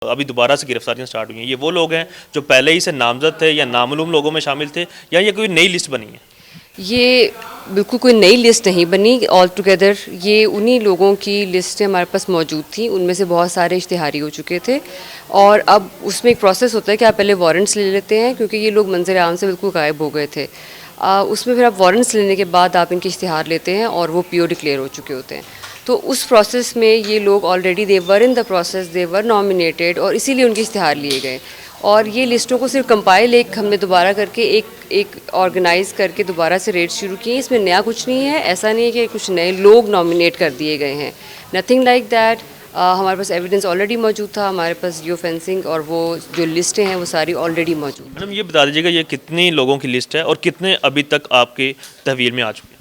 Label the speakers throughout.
Speaker 1: ابھی دوبارہ سے گرفتاریاں سٹارٹ ہوئی ہیں، یہ وہ لوگ ہیں جو پہلے ہی سے نامزد تھے یا نامعلوم لوگوں میں شامل تھے، یا یہ کوئی نئی لسٹ بنی ہے؟
Speaker 2: یہ بالکل کوئی نئی لسٹ نہیں بنی، آل ٹوگیدر یہ انہی لوگوں کی لسٹیں ہمارے پاس موجود تھیں، ان میں سے بہت سارے اشتہاری ہو چکے تھے، اور اب اس میں ایک پروسیس ہوتا ہے کہ آپ پہلے وارنٹس لے لیتے ہیں، کیونکہ یہ لوگ منظر عام سے بالکل غائب ہو گئے تھے، اس میں پھر آپ وارنٹس لینے کے بعد آپ ان کے اشتہار لیتے ہیں اور وہ پیو ڈکلیئر ہو چکے ہوتے ہیں. تو اس پروسیس میں یہ لوگ already they were in the process, they were nominated, اور اسی لیے ان کے اشتہار لیے گئے. اور یہ لسٹوں کو صرف کمپائل ہم نے دوبارہ کر کے ایک آرگنائز کر کے دوبارہ سے ریٹ شروع کیے ہیں. اس میں نیا کچھ نہیں ہے، ایسا نہیں ہے کہ کچھ نئے لوگ نامینیٹ کر دیے گئے ہیں، نتھنگ لائک دیٹ. ہمارے پاس ایویڈنس آلریڈی موجود تھا، ہمارے پاس جیو فینسنگ اور وہ جو لسٹیں ہیں وہ ساری آلریڈی موجود ہیں.
Speaker 1: میڈم یہ بتا دیجیے گا یہ کتنی لوگوں کی لسٹ ہے اور کتنے ابھی تک آپ کے تحویل میں آ چکے ہیں؟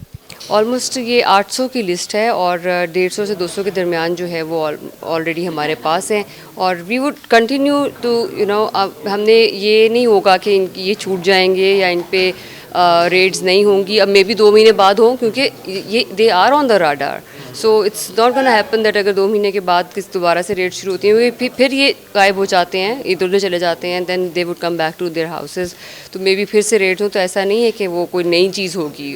Speaker 2: آلموسٹ یہ 800 کی لسٹ ہے، اور 150 سے 200 کے درمیان جو ہے وہ آلریڈی ہمارے پاس ہیں، اور وی وڈ کنٹینیو ٹو ہم نے یہ نہیں ہوگا کہ یہ چھوٹ جائیں گے یا ان پہ ریڈز نہیں ہوں گی. اب مے بی 2 مہینے بعد ہوں، کیونکہ یہ they are on the radar. So it's not gonna happen that اگر 2 مہینے کے بعد دوبارہ سے ریڈ شروع ہوتی ہیں پھر یہ غائب ہو جاتے ہیں، ادھر ادھر چلے جاتے ہیں، then they would come back to their houses. تو مے بی پھر سے ریڈ ہوں، تو ایسا نہیں ہے کہ وہ کوئی نئی چیز ہوگی،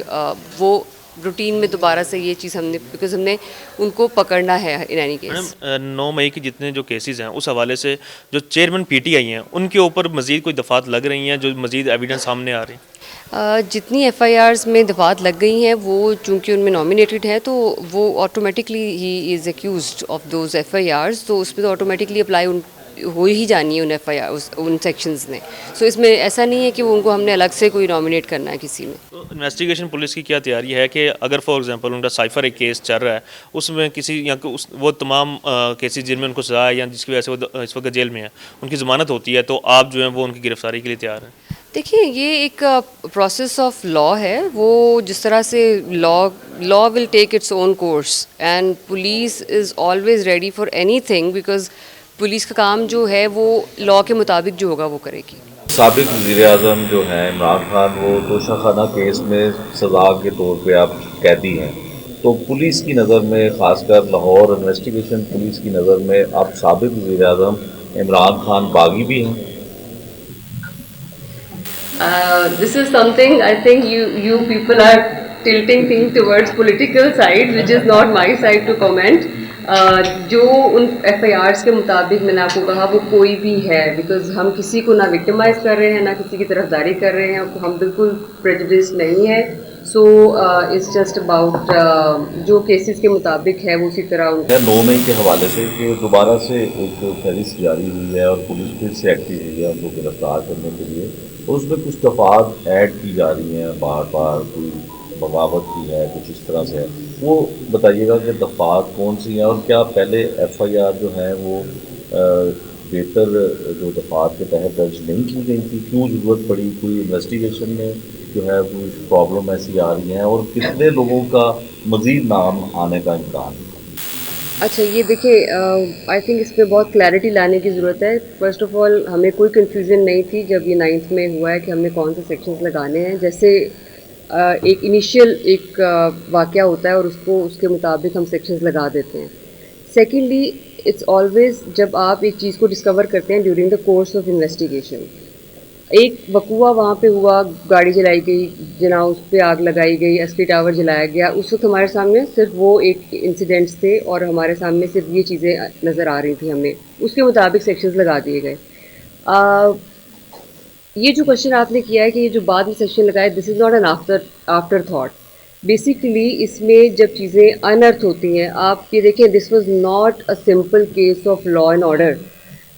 Speaker 2: وہ روٹین میں دوبارہ سے یہ چیز ہم نے، بیکاز ہم نے ان کو پکڑنا ہے ان اینی کیس.
Speaker 1: میڈم 9 مئی کی جتنے جو کیسز ہیں اس حوالے سے جو چیئرمین پی ٹی آئی ہیں ان کے اوپر مزید کوئی دفعات لگ رہی ہیں جو مزید ایویڈنس سامنے آ رہی ہیں؟
Speaker 2: جتنی ایف آئی آرز میں دفعات لگ گئی ہیں وہ چونکہ ان میں نامینیٹڈ ہے، تو وہ آٹومیٹکلی ہی is accused of those F I Rs, تو اس پہ تو آٹومیٹکلی اپلائی ہو ہی جانی ہے ان F I R in sections نے. سو اس میں ایسا نہیں ہے کہ وہ ان کو ہم نے الگ سے کوئی نامینیٹ کرنا ہے کسی میں.
Speaker 1: تو انویسٹیگیشن پولیس کی کیا تیاری ہے کہ اگر فار ایگزامپل ان کا سائفر ایک کیس چل رہا ہے، اس میں کسی یا وہ تمام کیسز جن میں ان کو سزا ہے یا جس کی وجہ سے وہ اس وقت جیل میں ہیں ان کی ضمانت ہوتی ہے، تو آپ جو ہیں وہ ان کی گرفتاری کے لیے تیار ہیں؟
Speaker 2: دیکھیے یہ ایک پروسیس آف لا ہے، وہ جس طرح سے law will take its own course, and police is always ready for anything, because police کا کام جو ہے وہ لا کے مطابق جو ہوگا وہ کرے گی.
Speaker 3: سابق وزیر اعظم جو ہیں عمران خان، وہ توشہ خانہ کیس میں سزا کے طور پہ آپ قیدی ہیں، تو پولیس کی نظر میں، خاص کر لاہور انویسٹیگیشن پولیس کی نظر میں، آپ سابق وزیر اعظم عمران خان باغی بھی ہیں؟
Speaker 2: This is something I think you people are tilting things towards political side, which is not my side to comment. جو ان ایف آئی آرس کے مطابق میں نے آپ کو کہا وہ کوئی بھی ہے، بیکاز ہم کسی کو نہ وکٹمائز کر رہے ہیں نہ کسی کی طرفداری کر رہے ہیں، ہم بالکل پریجوڈس نہیں ہے. سو اٹس جسٹ اباؤٹ جو کیسز کے مطابق ہے وہ اسی طرح
Speaker 3: 9 مئی کے حوالے سے کہ دوبارہ سے ایک فہرست جاری ہوئی ہے اور پولیس پھر سے ایکٹیو ہوئی ہے ان کو گرفتار کرنے کے لیے، اور اس میں کچھ دفعات ایڈ کی جا رہی ہیں، بار بار کوئی بغاوت کی ہے، کچھ اس طرح سے ہے. وہ بتائیے گا کہ دفعات کون سی ہیں، اور کیا پہلے ایف آئی آر جو ہیں وہ بہتر جو دفعات کے تحت درج نہیں کی گئی تھی، کیوں ضرورت پڑی، کوئی انویسٹیگیشن میں جو ہے کوئی پرابلم ایسی آ رہی ہیں، اور کتنے لوگوں کا مزید نام آنے کا امکان ہے؟
Speaker 2: اچھا یہ دیکھیں، آئی تھنک اس پہ بہت کلیئرٹی لانے کی ضرورت ہے. فرسٹ آف آل ہمیں کوئی کنفیوژن نہیں تھی جب یہ 9th میں ہوا ہے کہ ہم نے کون سے سیکشنز لگانے ہیں. جیسے ایک انیشیل ایک واقعہ ہوتا ہے اور اس کے مطابق ہم سیکشنز لگا دیتے ہیں. سیکنڈلی اٹس آلویز جب آپ ایک چیز کو ڈسکور کرتے ہیں during the course of investigation. ایک وقوعہ وہاں پہ ہوا، گاڑی جلائی گئی، اس پہ آگ لگائی گئی، ایس ٹی ٹاور جلایا گیا، اس وقت ہمارے سامنے صرف وہ ایک انسیڈنٹس تھے اور ہمارے سامنے صرف یہ چیزیں نظر آ رہی تھیں، ہمیں اس کے مطابق سیکشنز لگا دیے گئے. یہ جو کوشچن آپ نے کیا ہے کہ یہ جو بعد میں سیکشن لگائے، this is not an afterthought. Basically اس میں جب چیزیں انرتھ ہوتی ہیں، آپ یہ دیکھیں، this was not a simple case of law and order,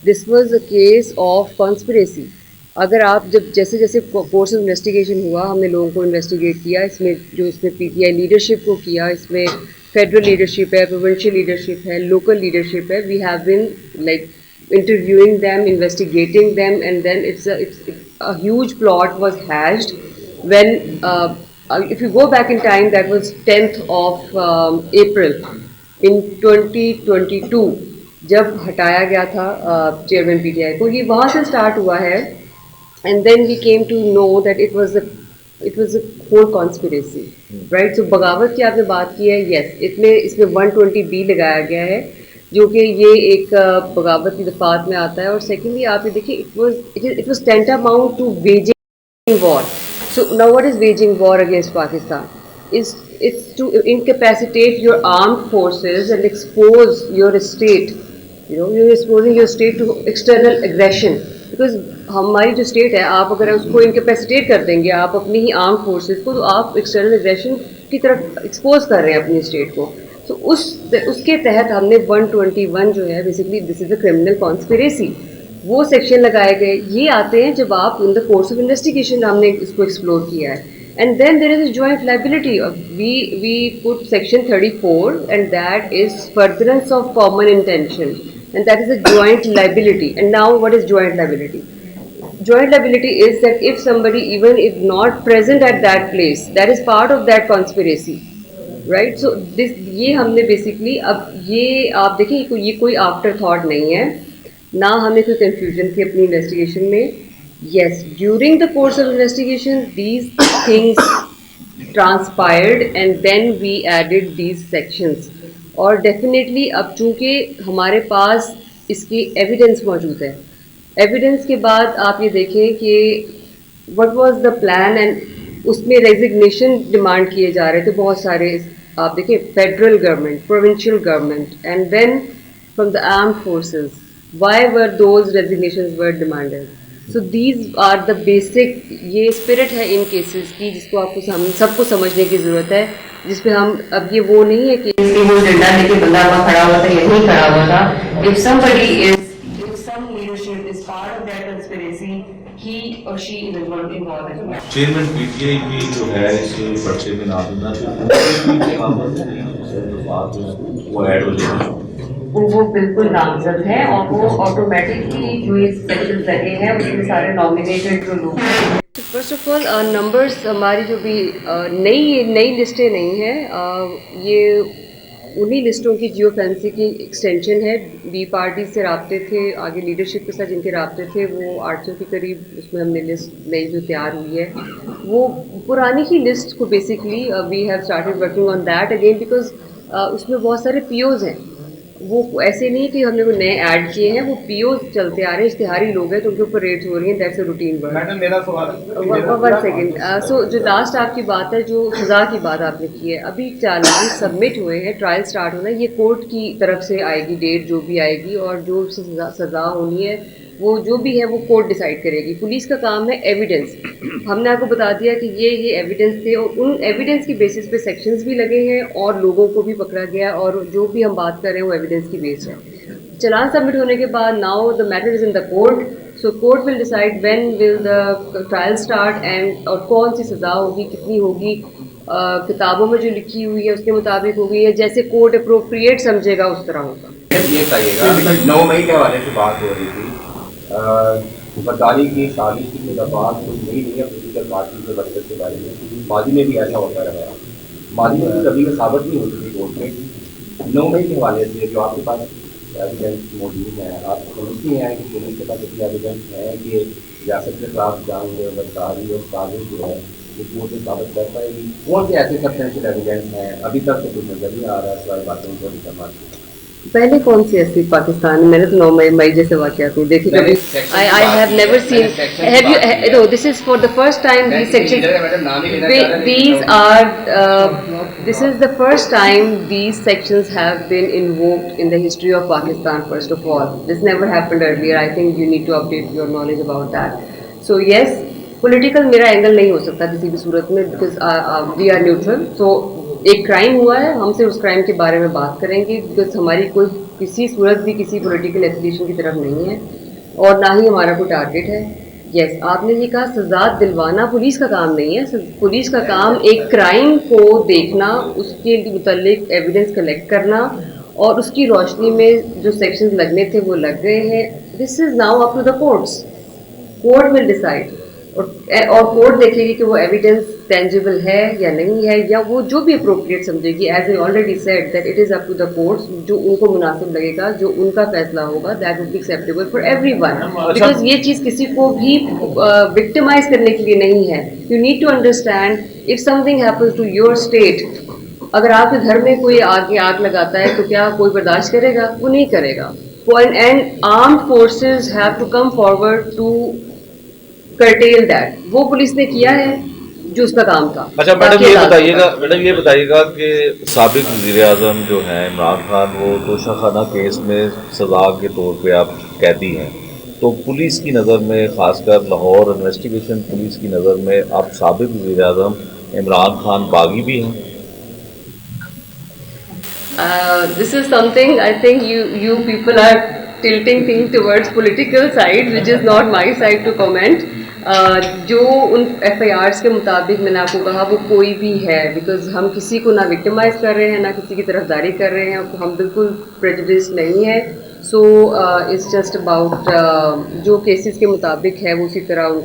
Speaker 2: this was a case of conspiracy. اگر آپ جیسے جیسے کورس آف انویسٹیگیشن ہوا، ہم نے لوگوں کو انویسٹیگیٹ کیا، اس میں پی ٹی آئی لیڈرشپ کو کیا، اس میں فیڈرل لیڈرشپ ہے، پروونشل لیڈرشپ ہے، لوکل لیڈرشپ ہے. We have been like interviewing them, investigating them, and then it's a huge plot was hatched when if you go back in time, that was 10th of April in 2022 جب ہٹایا گیا تھا chairman P T I کو. یہ وہاں سے start ہوا ہے، and then we came to know that it was a whole conspiracy, right? So بغاوت کی آپ نے بات کی ہے، yes، اس میں 120B لگایا گیا ہے. جو کہ یہ ایک بغاوت کی دفعات میں آتا ہے. اور سیکنڈلی آپ یہ دیکھیے it was tantamount to waging war. So now what is waging war against Pakistan? It's to incapacitate your armed forces and expose your state. You're exposing your state to external aggression. Because ہماری جو state ہے, آپ اگر اس کو انکیپیسیٹیٹ کر دیں گے آپ اپنی ہی آرم فورسز کو, تو آپ ایکسٹرنل اگریشن کی طرف ایکسپوز کر رہے ہیں اپنی اسٹیٹ کو. تو اس کے تحت ہم نے 121 جو ہے basically this is a criminal conspiracy, وہ سیکشن لگائے گئے. یہ آتے ہیں جب آپ in the course of investigation ہم نے اس کو ایکسپلور کیا ہے. And then there is a joint liability. We put section 34 and that is furtherance of common intention, and that is a joint liability. And now what is joint liability? Joint liability is that if somebody, even if not present at that place, that is part of that conspiracy, right? So this یہ ہم نے basically, اب یہ آپ دیکھیں یہ کوئی after thought نہیں ہے, نہ ہمیں کوئی کنفیوژن تھی اپنی انویسٹیگیشن میں. Yes, during the course of investigation these things transpired and then we added these sections. اور ڈیفینیٹلی اب چونکہ ہمارے پاس اس کی ایویڈنس موجود ہے, ایویڈنس کے بعد آپ یہ دیکھیں کہ what was the plan, and اس میں ریزگنیشن ڈیمانڈ کیے جا رہے تھے بہت سارے. آپ دیکھیں federal government, provincial government, and then from the armed forces. Why were those resignations were demanded? So these are the basic, یہ اسپرٹ ہے ان کیسز کی جس کو آپ کو سب کو سمجھنے کی ضرورت ہے, جس پہ ہم اب یہ وہ نہیں ہے کہ وہ ڈنڈا لے کے بندہ وہاں کھڑا ہوا تھا یا نہیں کھڑا ہوا تھا. If somebody is, if some leadership is part of that conspiracy, he or she is involved in it.
Speaker 3: Chairman P T I بھی جو ہے اس پرچے میں نامزدہ وہ ایڈ ہو جائے,
Speaker 2: وہ بالکل نامزد ہیں اور وہ آٹومیٹکلی جو یہ سیکشن لگے ہیں اس میں سارے نامینیٹڈ جو لوگ ہیں. فرسٹ آف آل نمبرس ہماری جو بھی نئی لسٹیں نہیں ہیں, یہ انہی لسٹوں کی جیو فینسی کی ایکسٹینشن ہے. بی پارٹی سے رابطے تھے, آگے لیڈرشپ کے ساتھ جن کے رابطے تھے, وہ 800 کے قریب اس میں ہم نے لسٹ نئی جو تیار ہوئی ہے, وہ پرانی ہی لسٹ کو basically we have started working on that again, because اس میں بہت سارے پی اوز ہیں. وہ ایسے نہیں کہ ہم نے وہ نئے ایڈ کیے ہیں, وہ پی اوز چلتے آ رہے ہیں, اشتہاری لوگ ہیں تو ان کے اوپر ریٹس ہو رہی ہیں. That's a routine work. Madam میرا سوال 1 سیکنڈ. سو جو لاسٹ آپ کی بات ہے, جو سزا کی بات آپ نے کی ہے, ابھی چالان سبمٹ ہوئے ہیں, ٹرائل اسٹارٹ ہونا ہے, یہ کورٹ کی طرف سے آئے گی ڈیٹ جو بھی آئے گی, اور جو سزا ہونی ہے وہ جو بھی ہے وہ کورٹ ڈیسائیڈ کرے گی. پولیس کا کام ہے ایویڈنس. ہم نے آپ کو بتا دیا کہ یہ ایویڈنس تھے, اور ان ایویڈنس کی بیسس پہ سیکشنز بھی لگے ہیں اور لوگوں کو بھی پکڑا گیا, اور جو بھی ہم بات کر رہے ہیں وہ ایویڈنس کی بیس ہے. چلان سبمٹ ہونے کے بعد now the matter is in the court. So court will decide when will the trial start, and اور کون سی سزا ہوگی, کتنی ہوگی, کتابوں میں جو لکھی ہوئی ہے اس کے مطابق ہوگی, یا جیسے کورٹ اپروپریٹ سمجھے گا اس طرح ہوگا.
Speaker 4: یہ کہیے گا 9 مئی کے حوالے سے بات ہو رہی تھی, برطانیہ کی سازش کی مدافعات کچھ نہیں ہے پولیٹیکل پارٹی کے ورکر کے بارے میں. ماضی میں بھی ایسا ہوتا رہا, ماضی میں کبھی یہ ثابت نہیں ہوتی تھی کورٹ میں. 9 مئی کے حوالے سے جو آپ کے پاس ایویڈنس موجود ہیں, آپ سمجھتی ہیں کہ پولیس کے پاس اتنی ایویڈنس ہے کہ ریاست کے خلاف جنگ, برطانیہ اور سازش جو ہے وہ کورٹ سے ثابت کر پائے گی؟ کون سے ایسے سبسٹینشیل ایویڈنس ہیں؟ ابھی تک تو کچھ نظر نہیں آ رہا ہے سوائے باتوں کو استعمال.
Speaker 2: پہلے کون سی ایسی پاکستان میں نے تو 9 مئی جیسے واقعات نہیں دیکھی کبھی. I have never seen. Have you? No, this is for the first time. These sections. This is the first time these sections have been invoked in the history of Pakistan. First of all, this never happened earlier. I think you need to update your knowledge about that. So yes, political میرا angle نہیں ہو سکتا کسی بھی صورت میں, because we are neutral. So ایک crime ہوا ہے, ہم سے اس کرائم کے بارے میں بات کریں گے, بیکاز ہماری کوئی کسی صورت بھی کسی پولیٹیکل ایفیلیشن کی طرف نہیں ہے, اور نہ ہی ہمارا کوئی ٹارگیٹ ہے. یس, آپ نے یہ کہا سزا دلوانا پولیس کا کام نہیں ہے. پولیس کا کام ایک کرائم کو دیکھنا, اس کے متعلق ایویڈنس کلیکٹ کرنا, اور اس کی روشنی میں جو سیکشنز لگنے تھے وہ لگ گئے ہیں. This is now up to the courts. Court will decide, اور کورٹ دیکھے گی کہ وہ ایویڈنس ٹینجیبل ہے یا نہیں ہے, یا وہ جو بھی اپروپریٹ سمجھے گی. As I already said that it is up to the courts, جو ان کو مناسب لگے گا, جو ان کا فیصلہ ہوگا, that would be acceptable for everyone. Because یہ چیز کسی کو بھی وکٹمائز کرنے کے لیے نہیں ہے. You need to understand, if something happens to your state, اگر آپ کے گھر میں کوئی آگ لگاتا ہے تو کیا کوئی برداشت کرے گا؟ وہ نہیں کرے گا. And armed forces have to come forward to curtail that. وہ پولیس نے کیا ہے جو اس کا کام تھا.
Speaker 3: اچھا میڈم یہ بتائیے گا کہ سابق وزیر اعظم جو ہیں عمران خان، وہ توشہ خانہ کیس میں سزا کے طور پہ آپ قیدی ہیں، تو پولیس کی نظر میں، خاص کر لاہور انویسٹیگیشن پولیس کی نظر میں، آپ سابق وزیر اعظم عمران خان باغی بھی ہیں؟
Speaker 2: This is something I think you people are tilting things towards political side, which is not my side to comment. جو ان ایف آئی آرس کے مطابق میں نے آپ کو کہا وہ کوئی بھی ہے، بیکاز ہم کسی کو نہ وکٹمائز کر رہے ہیں نہ کسی کی طرفداری کر رہے ہیں، ہم بالکل پریجوڈسڈ نہیں ہیں. سو اٹس جسٹ اباؤٹ جو کیسز کے مطابق ہے وہ اسی طرح